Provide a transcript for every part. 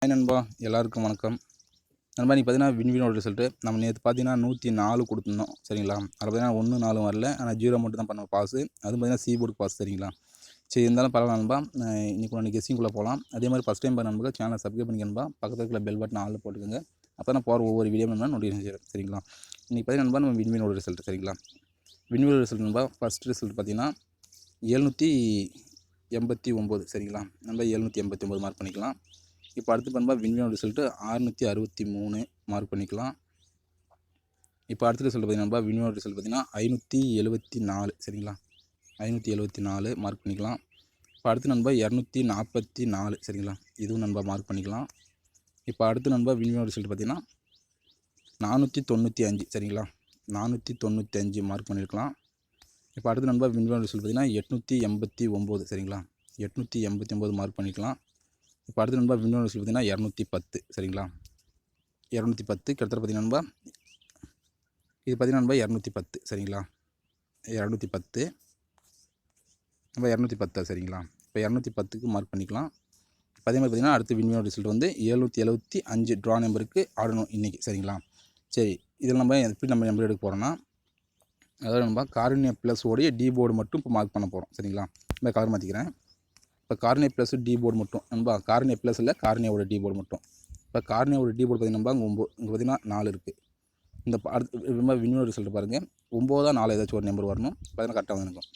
Hi நண்பா, எல்லாருக்கும் வணக்கம். நண்பா நீ பார்த்தீங்கன்னா வின்வினோட ரிசல்ட்டு நம்ம நேற்று பார்த்தீங்கன்னா 104 கொடுத்துருந்தோம் சரிங்களா. அதில் பார்த்தீங்கன்னா 1 4 வரல, ஆனால் 0 மட்டும் தான் பண்ணோம் பாஸு. அதுவும் பார்த்தீங்கன்னா போர்டுக்கு பாஸ் சரிங்களா. சரி இருந்தாலும் பரவாயில்ல நண்பா. இன்றைக்கி ஒன்று கெஸ்ஸிங்குள்ளே போகலாம். அதே மாதிரி ஃபஸ்ட் டைம் நண்பர்கள் சேனலை சப்ஸ்கிரைப் பண்ணிக்க நண்பா. பக்கத்தில் இருக்கிற பெல் பட்டன் ஆளில் போட்டுக்கோங்க. அப்போ நான் போகிற ஒவ்வொரு வீடியோ நண்பா நோட்டிஃபிகேஷன் சரிங்களா. இன்றைக்கி பார்த்தீங்கன்னா நண்பா நம்ம வின்வினோட ரிசல்ட் சரிங்களா. வின்வினோட ரிசல்ட் நண்பா ஃபஸ்ட் ரிசல்ட் பார்த்தீங்கன்னா 789 சரிங்களா. நண்பா 789 மார்க் பண்ணிக்கலாம். இப்போ அடுத்து பண்ணா வின்வினோட ரிசல்ட்டு 663 மார்க் பண்ணிக்கலாம். இப்போ அடுத்த ரிசல்ட் பார்த்தீங்கன்னா வின்வினோட ரிசல்ட் பார்த்தீங்கன்னா 574 சரிங்களா. 574 மார்க் பண்ணிக்கலாம். இப்போ அடுத்து நண்பா 244 சரிங்களா. இதுவும் நண்பா மார்க் பண்ணிக்கலாம். இப்போ அடுத்து நண்பா வின்வினோட ரிசல்ட் பார்த்தீங்கன்னா 495 சரிங்களா. 495 மார்க் பண்ணியிருக்கலாம். இப்போ அடுத்து நண்பா வின்வினோட ரிசல்ட் பார்த்தீங்கன்னா 889 சரிங்களா. 889 மார்க் பண்ணிக்கலாம். இப்போ அடுத்து நண்பா வின்வினோட ரிசல்ட் பார்த்தீங்கன்னா 210 சரிங்களா. 210 கிட்டத்தட்ட பார்த்தீங்கன்னா நண்பா இது பார்த்தீங்கன்னா நண்பா 210 சரிங்களா. 210 நம்ம 210 சரிங்களா. இப்போ 210க்கு மார்க் பண்ணிக்கலாம். இப்போ அதே மாதிரி பார்த்தீங்கன்னா அடுத்து வின்வினோட ரிசல்ட் வந்து 775 ட்ரா நம்பருக்கு ஆடணும் இன்றைக்கி சரிங்களா. சரி இதில் நம்ம எப்படி நம்பர் எடுக்க போகிறோன்னா, அதாவது நண்பா கார்னியா ப்ளஸ் உடைய டி போர்டு மட்டும் இப்போ மார்க் பண்ண போகிறோம் சரிங்களா. இந்த கலர் மாற்றிக்கிறேன். இப்போ கார்னியா ப்ளஸ் டி போர்டு மட்டும் நண்பா, கார்னியா ப்ளஸ் இல்லை கார்னியாவோட டி போர்டு மட்டும். இப்போ கார்னியாவோட டி போர்டு பார்த்தீங்கன்னா இங்கே பார்த்தீங்கன்னா 4 இருக்குது. இந்த அடுத்து ரொம்ப வின்வினோட ரிசல்ட் பாருங்கள் 9 4 ஏதாச்சும் ஒரு நம்பர் வரணும். பார்த்தீங்கன்னா கரெக்டாக வந்துருக்கும்.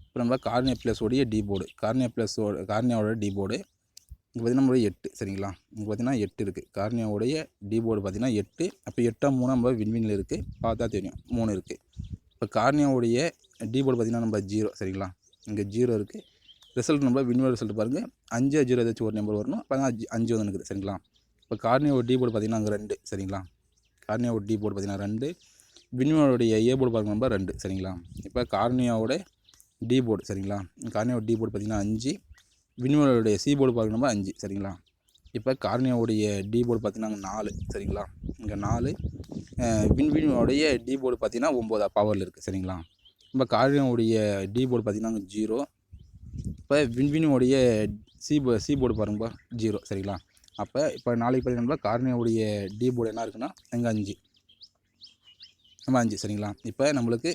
இப்போ நம்ம கார்னியா ப்ளஸ் உடைய டி போர்டு, கார்னியாவோட டி போர்டு இங்கே பார்த்தீங்கன்னா நம்மளுடைய 8 சரிங்களா. இங்கே பார்த்தீங்கன்னா 8 இருக்குது. கார்னியாவுடைய டி போர்டு பார்த்தீங்கன்னா 8. அப்போ 8 3 நம்ம வின்வினில் இருக்குது, பார்த்தா தெரியும் 3 இருக்குது. இப்போ கார்னியாவுடைய டி போர்டு பார்த்தீங்கன்னா நம்ம 0 சரிங்களா. இங்கே 0 இருக்குது. ரிசல்ட் நம்ம வின்வினோட ரிசல்ட் பாருங்கள் 5 0 ஏதாச்சும் ஒரு நம்பர் வரணும். அப்போ தான் 5 வந்து இருக்குது சரிங்களா. இப்போ கார்னியாவோட டி போர்டு பார்த்தீங்கன்னா அங்கே 2 சரிங்களா. கார்னியாவோட டி போர்டு பார்த்தீங்கன்னா 2, வின்வினோடைய ஏ போர்டு பார்க்க நம்பர் 2 சரிங்களா. இப்போ கார்னியாவோட டி போர்டு சரிங்களா. கார்னியாவோட டி போர்டு பார்த்தீங்கன்னா 5, வின்வினோடைய சி போர்டு பார்க்க நம்பர் 5 சரிங்களா. இப்போ கார்னியாவுடைய டி போர்டு பார்த்தீங்கன்னா 4 சரிங்களா. இங்கே 4, வின்வினோடைய டி போர்டு பார்த்தீங்கன்னா 9 பவரில் இருக்குது சரிங்களா. இப்போ கார்னியாவுடைய டி போர்டு பார்த்தீங்கன்னா 0. இப்போ வின்வினோடைய சி போர்டு பாருங்கப்பா 0 சரிங்களா. அப்போ இப்போ நாளைக்கு பார்த்தீங்கன்னா கார்னியாவுடைய டி போர்டு என்ன இருக்குன்னா எங்கே 5 நம்ம 5 சரிங்களா. இப்போ நம்மளுக்கு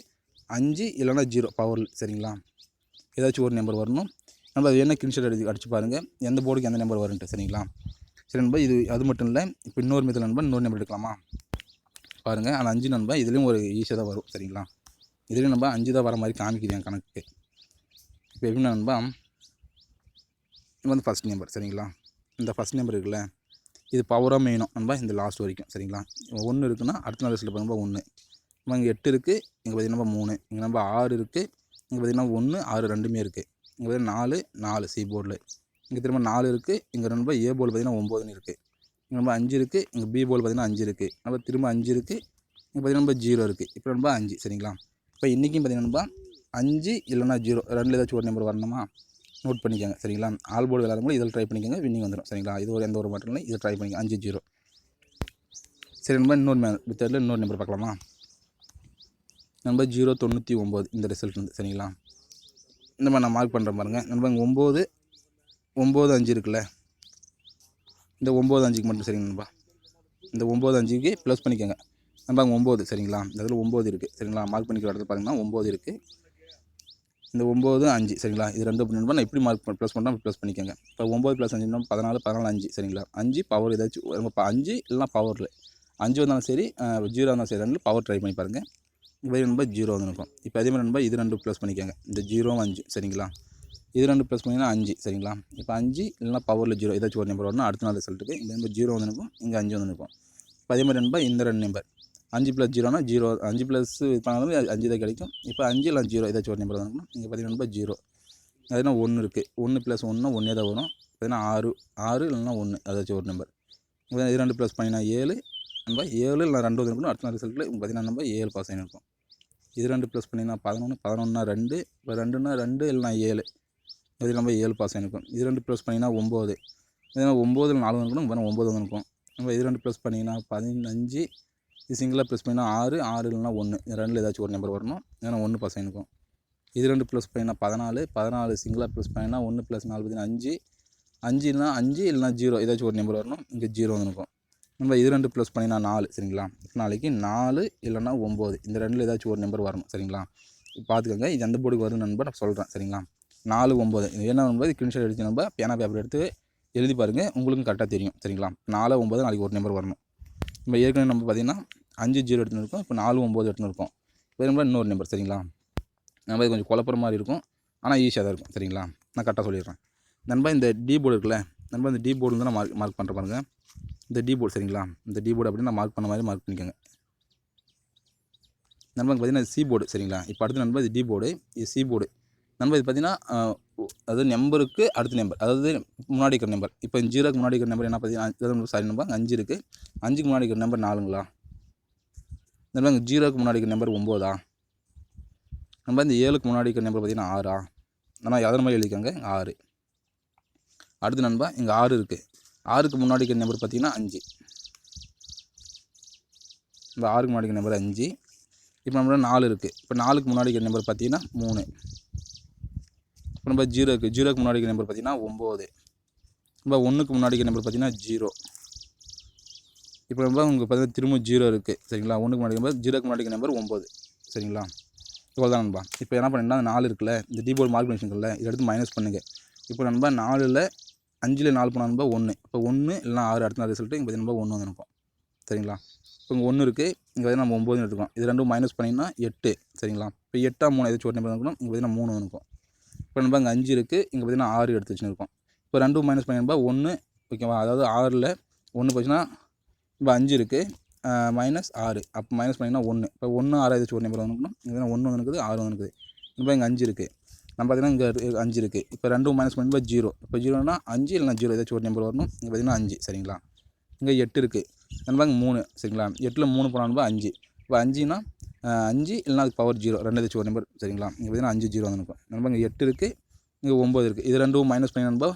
5 இல்லைனா 0 பவரில் சரிங்களா. ஏதாச்சும் ஒரு நம்பர் வரணும். நம்ம அது என்ன ஸ்க்ரீன்ஷாட் அடிச்சு பாருங்கள் எந்த போர்டுக்கு எந்த நம்பர் வரும்ன்ட்டு சரிங்களா. சரி நண்பா இது அது மட்டும் இல்லை. இப்போ இன்னொரு மெத்தட் நண்பா இன்னொரு நம்பர் எடுக்கலாமா பாருங்கள். அந்த 5 நண்பா இதுலேயும் ஒரு ஈஸியாக தான் வரும் சரிங்களா. இதுலேயும் நம்ம 5 தான் வர மாதிரி காமிக்கிறேன் கணக்கு. இப்போ எப்படி நண்பா இது வந்து ஃபஸ்ட் நம்பர் சரிங்களா. இந்த ஃபஸ்ட் நம்பர் இருக்குல்ல இது பவராக மெயினும் நண்பா இந்த லாஸ்ட் வரைக்கும் சரிங்களா. 1 இருக்குன்னா அடுத்த நாள் ரிசல்ட் பண்ணும்போது 1. இங்கே 8 இருக்குது, இங்கே பார்த்தீங்கன்னா 3, இங்கே நம்ம 6 இருக்குது, இங்கே பார்த்தீங்கன்னா 1 6 ரெண்டுமே இருக்குது. இங்கே பார்த்தீங்கன்னா 4 4 சி போர்டில், இங்கே திரும்ப 4 இருக்குது, இங்கே ரொம்ப ஏ போர்டு பார்த்தீங்கன்னா 9 இருக்குது, இங்கே நம்ம 5 இருக்குது, இங்கே பி போர்டு பார்த்தீங்கன்னா 5 இருக்குது, நம்ம திரும்ப 5 இருக்குது, இங்கே பார்த்தீங்கன்னா நம்ம 0 இருக்குது. இப்போ நம்ம 5 சரிங்களா. இப்போ இன்றைக்கும் பார்த்தீங்கன்னா 5 இல்லைனா 0 ரெண்டில் ஏதாச்சும் ஒரு நம்பர் வரணுமா நோட் பண்ணிக்கோங்க சரிங்களா. ஆல் போர்டு விளையாடும்போது இதில் ட்ரை பண்ணிக்கோங்க, வின்னிங் வந்துடும் சரிங்களா. இது ஒரு எந்த ஒரு மாற்றம் இல்லை, இதை ட்ரை பண்ணிக்கோங்க 5 0 சரி நண்பா. இன்னொரு மெத்தடில் இன்னொரு நம்பர் பார்க்கலாமா நண்பா 099 இந்த ரிசல்ட் வந்து சரிங்களா. இந்த மாதிரி நான் மார்க் பண்ணுறேன் பாருங்கள் நண்பா. இங்கே 9 9 5 இருக்குல்ல, இந்த 9 5க்கு மட்டும் சரிங்க நண்பா. இந்த 9 5க்கு ப்ளஸ் பண்ணிக்கோங்க நண்பா. அங்கே 9 சரிங்களா. இந்த இதில் 9 இருக்குது சரிங்களா. மார்க் பண்ணிக்கிற இடத்துல பார்த்தீங்கன்னா 9 இருக்குது. இந்த 9 5 சரிங்களா. இது ரெண்டு நண்பா நான் எப்படி மார்க் ப்ளஸ் பண்ணால் ப்ளஸ் பண்ணிக்கோங்க. இப்போ 9 + 5 14 14 5 சரிங்களா. 5 பவர் ஏதாச்சும் இப்போ 5 இல்லைனா பவரில் 5 வந்தாலும் சரி 0 வந்தாலும் சரி ரெண்டு பவர் ட்ரை பண்ணி பாருங்கள். இப்போ நண்பா 0 வந்து இருக்கும். இப்போ அதே மாதிரி நண்பா இது 2 ப்ளஸ் பண்ணிக்கோங்க. இந்த 0 5 சரிங்களா. இது 2 ப்ளஸ் பண்ணிங்கன்னா 5 சரிங்களா. இப்போ 5 இல்லைனா பவரில் 0 ஏதாச்சும் ஒரு நம்பர் வரணும் அடுத்த நாள் ரிசல்ட்டுக்கு. இந்த நம்பர் 0 வந்து இருக்கும், இங்கே 5 வந்து இருக்கும். இப்போ அதே மாதிரி நண்பா இந்த 2 நம்பர் 5 + 0னா 0, 5 ப்ளஸ் இது பண்ணாலும் 5 தான் கிடைக்கும். இப்போ 5 இல்லை 0 ஏதாச்சும் ஒரு நம்பர் வரணும். இங்கே பார்த்தீங்கன்னா 0 அதுனா 1 இருக்குது. 1 + 1னா 1 தான் வரும். பார்த்தீங்கன்னா 6 6 இல்லைனா 1 ஏதாச்சும் ஒரு நம்பர். இது 2 ப்ளஸ் பண்ணினா 7 நண்பா. 7 இல்லை 2 வந்து இருக்கணும். அடுத்த நாள் ரிசல்ட்டில் பார்த்தீங்கன்னா நம்ம 7 பாஸ் ஆகிருக்கும். இது 2 ப்ளஸ் பண்ணிங்கன்னா 11 11னா 2, இப்போ 2னா 2 இல்லைனா 7 இது நம்ம 7 பாஸ் ஆகிருக்கும். இது 2 ப்ளஸ் பண்ணிங்கன்னா 9 இதனால் 9 4 இருக்கணும். இப்போ 9 வந்து இருக்கும். நம்ம இது 2 ப்ளஸ் பண்ணிங்கன்னா 15 இது சிங்கிளாக ப்ளஸ் பண்ணிங்கன்னா 6 6 இல்லைனா 1 இது ரெண்டில் ஏதாச்சும் ஒரு நம்பர் வரணும். ஏன்னா 1 பாஸ் ஆகிருக்கும். இது 2 ப்ளஸ் பண்ணிங்கன்னா 14 14 சிங்கிளாக ப்ளஸ் பண்ணிங்கன்னா 1 + 4 பார்த்தீங்கன்னா 5 5னா 5 இல்லைனா 0 ஏதாச்சும் ஒரு நம்பர் வரணும். இங்கே 0 வந்து இருக்கும். நம்ம இது 2 ப்ளஸ் பண்ணினா 4 சரிங்களா. நாளைக்கு 4 இல்லைனா 9 இந்த 2ல் ஏதாச்சும் ஒரு நம்பர் வரணும் சரிங்களா. பார்த்துக்கோங்க, இது எந்த போர்டுக்கு வரும் நண்பர் நான் சொல்கிறேன் சரிங்களா. 4 9 இது என்ன நம்பர் ஸ்க்ரீன்ஷாட் எடுத்து நம்ம பேனா பேப்பர் எடுத்து எழுதி பாருங்கள், உங்களுக்கும் கரெக்டாக தெரியும் சரிங்களா. 4 9 நாளைக்கு ஒரு நம்பர் வரணும். நம்ம ஏற்கனவே நம்ம பார்த்திங்கன்னா 5 0 எடுத்துன்னு இருக்கோம். இப்போ 4 9 எடுத்துன்னு இருக்கோம். இப்போ நம்பர் இன்னொரு நம்பர் சரிங்களா. நம்ம இது கொஞ்சம் குழப்பற மாதிரி இருக்கும், ஆனால் ஈஸியாக தான் இருக்கும் சரிங்களா. நான் கரெக்டாக சொல்லிடுறேன் நண்பா. இந்த டி போர்டு இருக்குல்ல நண்பா, இந்த டி போர்டு வந்து நான் மார்க் பண்ணுற பாருங்க. இந்த டி போர்டு சரிங்களா, இந்த டி போர்டு அப்படின்னு நான் மார்க் பண்ண மாதிரி மார்க் பண்ணிக்கோங்க நண்பா. பார்த்தீங்கன்னா சி போர்டு சரிங்களா. இப்போ அடுத்து நண்பா இது டி போர்டு, இது சி போர்டு நண்பா. இது பார்த்தீங்கன்னா அதாவது நம்பருக்கு அடுத்த நம்பர், அதாவது முன்னாடி இருக்கிற நம்பர். இப்போ 0க்கு முன்னாடி இருக்கிற நம்பர் என்ன பார்த்தீங்கன்னா சாரி நம்பர் 5 இருக்குது. 5க்கு முன்னாடி இருக்கிற நம்பர் 4ங்களா நண்பா. 0க்கு முன்னாடி இருக்கிற நம்பர் 9ஆ நண்பா. இந்த 7க்கு முன்னாடி இருக்கிற நம்பர் பார்த்தீங்கன்னா 6ஆ. ஆனால் அதன் மாதிரி எழுதிக்கோங்க 6. அடுத்து நண்பா இங்கே 6 இருக்குது. 6க்கு முன்னாடி இருக்கிற நம்பர் பார்த்தீங்கன்னா 5. இந்த 6க்கு முன்னாடி இருக்கிற நம்பர் 5. இப்போ நம்ம 4 இருக்குது. இப்போ 4க்கு முன்னாடி இருக்கிற நம்பர் பார்த்தீங்கன்னா 3. இப்போ நம்ம 0க்கு முன்னாடி இருக்கிற நம்பர் பார்த்தீங்கன்னா 9. நம்ம 1க்கு முன்னாடி இருக்கிற நம்பர் பார்த்தீங்கன்னா 0. இப்போ நம்ம உங்களுக்கு பார்த்தீங்கன்னா திரும்ப 0 இருக்குது சரிங்களா. 1க்கு முன்னாடி நம்பர் 0க்கு முன்னாடி இருக்கிற நம்பர் 9 சரிங்களா. இவ்வளோ தான் நண்பா. இப்போ என்ன பண்ணிங்கன்னா 4 இருக்குல்ல, இந்த டிபோர்டு மார்க் பண்ணிக்கல, இதை எடுத்து மைனஸ் பண்ணுங்க. இப்போ நண்பா 4ல் 5ல் 4 போனால் நண்பா 1. இப்போ 1 இல்லைனா 6 அடுத்த ரிசல்ட்டு இங்கே பார்த்தீங்கன்னா 1 வந்து இருக்கும் சரிங்களா. இப்போ இங்கே 1 இருக்குது, இங்கே பார்த்தீங்கன்னா நம்ம 9 எடுத்துக்கோம். இது ரெண்டும் மைனஸ் பண்ணிங்கன்னா 8 சரிங்களா. இப்போ 8 3 ஏதாச்சும் ஒரு நம்பர் இருக்கணும், இங்கே பார்த்தீங்கன்னா 3 வந்து இருக்கும். இப்போ நண்பா இங்கே 5 இருக்குது, இங்கே பார்த்தீங்கன்னா 6 எடுத்து வச்சுன்னு இருக்கும். இப்போ ரெண்டும் மைனஸ் பண்ணி நண்பா 1 ஓகேவா. அதாவது 6ல் 1 போச்சுன்னா இப்போ 5 இருக்குது -6. அப்போ மைனஸ் பண்ணிங்கன்னா 1. இப்போ 1 6 ஏதாச்சும் ஒரு நம்பர் வந்துக்கணும், இங்கே 1 வந்து இருக்குது 6 வந்து இருக்குது. இப்போ இங்கே 5 இருக்குது, நம்ம பார்த்தீங்கன்னா இங்கே 5 இருக்குது. இப்போ ரெண்டும் மைனஸ் பண்ணி 0. இப்போ 0னா 5 இல்லைனா 0 ஏதாச்சும் ஒரு நம்பர் வரணும், இங்கே பார்த்தீங்கன்னா 5 சரிங்களா. இங்கே 8 இருக்குது நண்பா, இங்கே 3 சரிங்களா. 8ல் 3 போனால் நண்பா 5. இப்போ 5னா 5 இல்லைனா அதுக்கு பவர் 0 ரெண்டு ஏதாச்சும் ஒரு நம்பர் சரிங்களா. இங்கே பார்த்தீங்கன்னா 5 0 வந்து இருக்கும் நண்பா. இங்கே 8 இருக்குது, இங்கே 9 இருக்குது. இது ரெண்டும் மைனஸ் பண்ணி நண்பா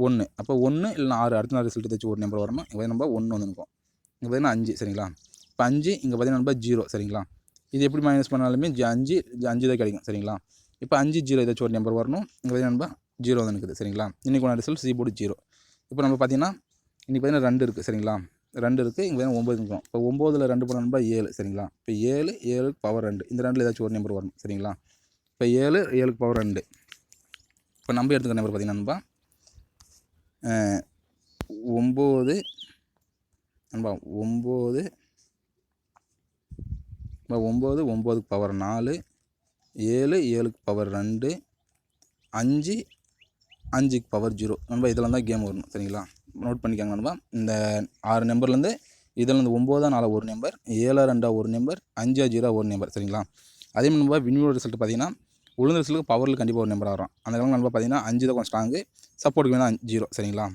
1. அப்போ 1 இல்லைனா 6 அடுத்த நாள் ரிசல்ட் ஏதாச்சும் ஒரு நம்பர் வரணும், இங்கே பார்த்தீங்கன்னா நண்பா 1 வந்து இருக்கும். இங்கே பார்த்தீங்கன்னா 5 சரிங்களா. இப்போ 5 இங்கே பார்த்தீங்கன்னா நண்பா 0 சரிங்களா. இது எப்படி மைனஸ் பண்ணாலுமே 5 தான் கிடைக்கும் சரிங்களா. இப்போ 5 0 ஏதாச்சும் ஒரு நம்பர் வரணும், இங்கே பார்த்தீங்கன்னா நண்பா 0 வந்து இருக்குது சரிங்களா. இன்றைக்கி ஒன்று ரிசல்ட் சி போர்டு 0. இப்போ நம்ம பார்த்தீங்கன்னா இன்றைக்கி பார்த்தீங்கன்னா 2 இருக்குது சரிங்களா. 2 இருக்குது, இங்கே பார்த்தீங்கன்னா 9 இருக்கும். இப்போ 9ல் 2 போனால் நண்பா 7 சரிங்களா. இப்போ 7 பவர் 2 இந்த 2ல் ஏதாச்சும் ஒரு நம்பர் வரணும் சரிங்களா. இப்போ 7க்கு பவர் 2. இப்போ நம்ம எடுத்துக்கிற நம்பர் பார்த்தீங்கன்னா நண்பா 9 நண்பா 9 9 9க்கு பவர் 4, 7 7க்கு பவர் 2, 5 5க்கு பவர் 0 நண்பா. இதெல்லாம் தான் கேம் வரணும் சரிங்களா. நோட் பண்ணிக்காங்க நண்பா. இந்த 6 நம்பர்லேருந்து இதில் வந்து 9 4 ஒரு நம்பர், 7 2 ஒரு நம்பர், 5 0 ஒரு நம்பர் சரிங்களா. அதே மாதிரி நண்பா வின்னியோட ரிசல்ட் பார்த்தீங்கன்னா உளுந்த ரிசல்ட்டுக்கு பவரில் கண்டிப்பாக ஒரு நம்பர் வரும். அந்த காலம் நண்பா பார்த்தீங்கன்னா 5 தான் கொஞ்சம் ஸ்ட்ராங்கு, சப்போர்ட்டுக்கு வேணால் 0 சரிங்களா.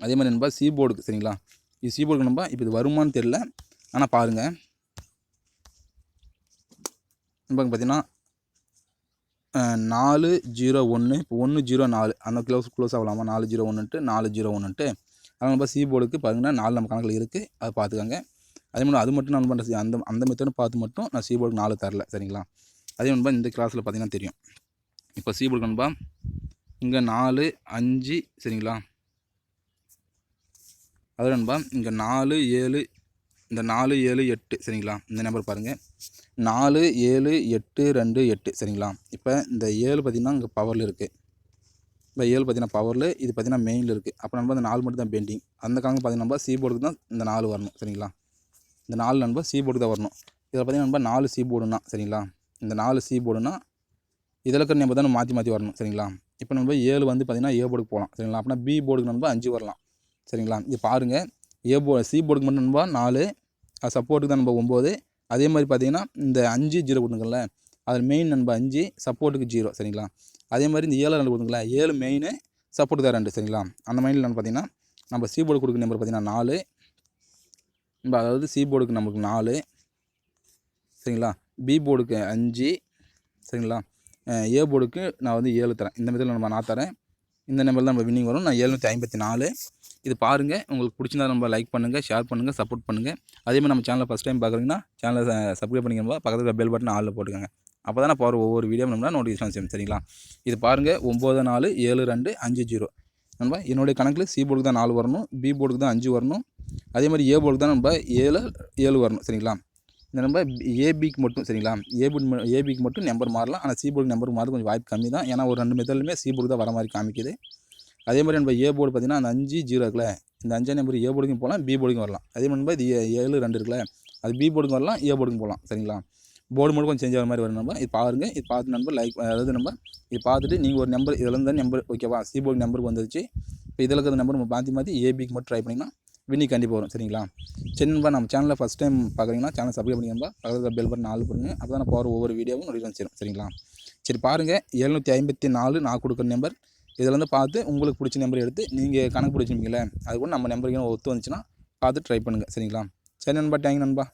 அதே மாதிரி நண்பா சி போர்டுக்கு சரிங்களா. இது சி போர்டுக்கு நண்பா இப்போ இது வருமானு தெரியல, ஆனால் பாருங்கள் நண்பா பார்த்தீங்கன்னா 4 0 1 இப்போ 1 0 4 அந்த க்ளோஸ் ஆகலாமா 4 0 1ன்ட்டு 4 0 1ன்ட்டு. அதனால் நம்ம சி போர்டுக்கு பாருங்கன்னா 4 நம்ம கணக்கில் இருக்குது, அதை பார்த்துக்கோங்க. அதே மாதிரி அது மட்டும் நான் பண்ணுறது அந்த மெத்தடும் பார்த்து மட்டும் நான் சி போர்டுக்கு 4 தரல சரிங்களா. அதே நண்பா இந்த கிளாஸில் பார்த்தீங்கன்னா தெரியும். இப்போ சி போர்டு நண்பா இங்கே 4 5 சரிங்களா. அது நண்பா இங்கே 4 7 இந்த 4 7 8 சரிங்களா. இந்த நம்பர் பாருங்கள் 4 7 8 2 8 சரிங்களா. இப்போ இந்த 7 பார்த்திங்கன்னா இங்கே பவரில் இருக்குது, இந்த 7 பார்த்திங்கன்னா பவரில், இது பார்த்திங்கன்னா மெயினில் இருக்குது. அப்போ நண்பா இந்த 4 மட்டும் தான் பெண்டிங். அந்த கணக்கு பார்த்திங்கன்னா சி போர்டுக்கு தான் இந்த 4 வரணும் சரிங்களா. இந்த 4 நண்பா சி போர்டுக்கு தான் வரணும். இதில் பார்த்திங்கன்னா நண்பா 4 சி போர்டுனா சரிங்களா. இந்த 4 சி போர்டுனா இதில் இருக்கிற நம்பர் தான் மாற்றி மாற்றி வரணும் சரிங்களா. இப்போ நண்பா 7 வந்து பார்த்திங்கன்னா ஏ போர்டுக்கு போகலாம் சரிங்களா. அப்படின்னா பி போர்டுக்கு நண்பா 5 வரலாம் சரிங்களா. இது பாருங்கள் சி போர்டுக்கு மட்டும் நண்பா 4, சப்போர்ட்டுக்கு தான் நண்பா 9. அதே மாதிரி பார்த்தீங்கன்னா இந்த 5 0 கொடுங்கல்ல, அதில் மெயின் நண்பா 5, சப்போர்ட்டுக்கு 0 சரிங்களா. அதே மாதிரி இந்த 7 2 கொடுங்களா, 7 மெயின், சப்போர்ட்டு தான் 2 சரிங்களா. அந்த மைண்டில் நான் பார்த்தீங்கன்னா நம்ம சி போர்டு கொடுக்குற நம்பர் பார்த்தீங்கன்னா 4 நம்ம, அதாவது சி போர்டுக்கு நமக்கு 4 சரிங்களா. பி போர்டுக்கு 5 சரிங்களா. ஏ போர்டுக்கு நான் வந்து 7 தரேன். இந்த மெத்தடில் நான் தரேன். இந்த நம்பர் தான் நம்ம வின்னிங் வரும். நான் 754. இது பாருங்கள், உங்களுக்கு பிடிச்சிருந்தா நம்ம லைக் பண்ணுங்கள், ஷேர் பண்ணுங்கள், சப்போர்ட் பண்ணுங்கள். அதேமாதிரி நம்ம சேனலை ஃபஸ்ட் டைம் பார்க்குறீங்கன்னா சேனலை சப்ஸ்கிரைப் பண்ணிக்கணும், பக்கத்தில் பெல் பட்டன் ஆளில் போட்டுக்கோங்க. அப்போ தான் போகிற ஒவ்வொரு வீடியோ நம்மளால் நோட்டிஃபிகேஷன் செய்யும் சரிங்களா. இது பாருங்கள் 9 4 7 2 5 0 நண்பா என்னுடைய கணக்கில் சி போர்டுக்கு தான் 4 வரணும், பி போர்டுக்கு தான் 5 வரணும், அதே மாதிரி ஏ போர்டுக்கு தான் நண்பா 7 வரணும் சரிங்களா. இந்த நம்பர் ஏபிக்கு மட்டும் சரிங்களா, ஏபிக்கு மட்டும் நம்பர் மாறலாம். ஆனால் சி போர்டு நம்பர் மாறது கொஞ்சம் வாய்ப்பு கம்மி தான். ஏன்னா ஒரு 2 மெத்தட்லையுமே சி போர்டு தான் வர மாதிரி காமிக்குது. அதே மாதிரி நம்ம ஏ போர்டு பார்த்தீங்கன்னா அந்த 5 0 இருக்குல்ல, இந்த 5 நம்பர் ஏ போர்டுக்கும் போகலாம், பி போர்டுக்கும் வரலாம். அதே மாதிரி நண்பா இது 7 2 இருக்குல்ல, அது பி போர்டுக்கும் வரலாம், ஏ போர்டுக்கும் போகலாம் சரிங்களா. போர்டு மட்டும் கொஞ்சம் சேஞ்ச் ஆகிற மாதிரி வரும். நம்ம இது பாருங்கள், இது பார்த்து நம்பர் அதாவது நம்ம இது பார்த்துட்டு நீங்கள் ஒரு நம்பர் இதில் இருந்தால் நம்பர் ஓகேவா, சி போர்டு நம்பருக்கு வந்துருச்சு. இப்போ இதில் இருக்கிற நம்பர் நம்ம மாற்றி ஏபிக்கு மட்டும் ட்ரை பண்ணிங்கன்னா வின்னிங் கண்டிப்பாக வரும் சரிங்களா. சரி நண்பா, நம்ம சேனலில் ஃபஸ்ட் டைம் பார்க்குறீங்கன்னா சேனல் சப்ஸ்கிரைப் பண்ணிக்கணும்பா, பக்கத்தில் பெல் பட்டன் 4 பண்ணுங்க. அப்போ தான் நான் போகிற ஒவ்வொரு வீடியோவும் நோட்டிஃபிகேஷன் சேரும் சரிங்களா. சரி பாருங்கள், 754 நான் கொடுக்குற நம்பர் இதில் வந்து பார்த்து உங்களுக்கு பிடிச்ச நம்பர் எடுத்து நீங்கள் கணக்கு பிடிச்சிருப்பீங்களே அது கூட நம்ம நம்பருக்கு ஒத்து வந்துச்சுன்னா பார்த்து ட்ரை பண்ணுங்கள் சரிங்களா. சரி நண்பா, தேங்க்யூ நண்பா.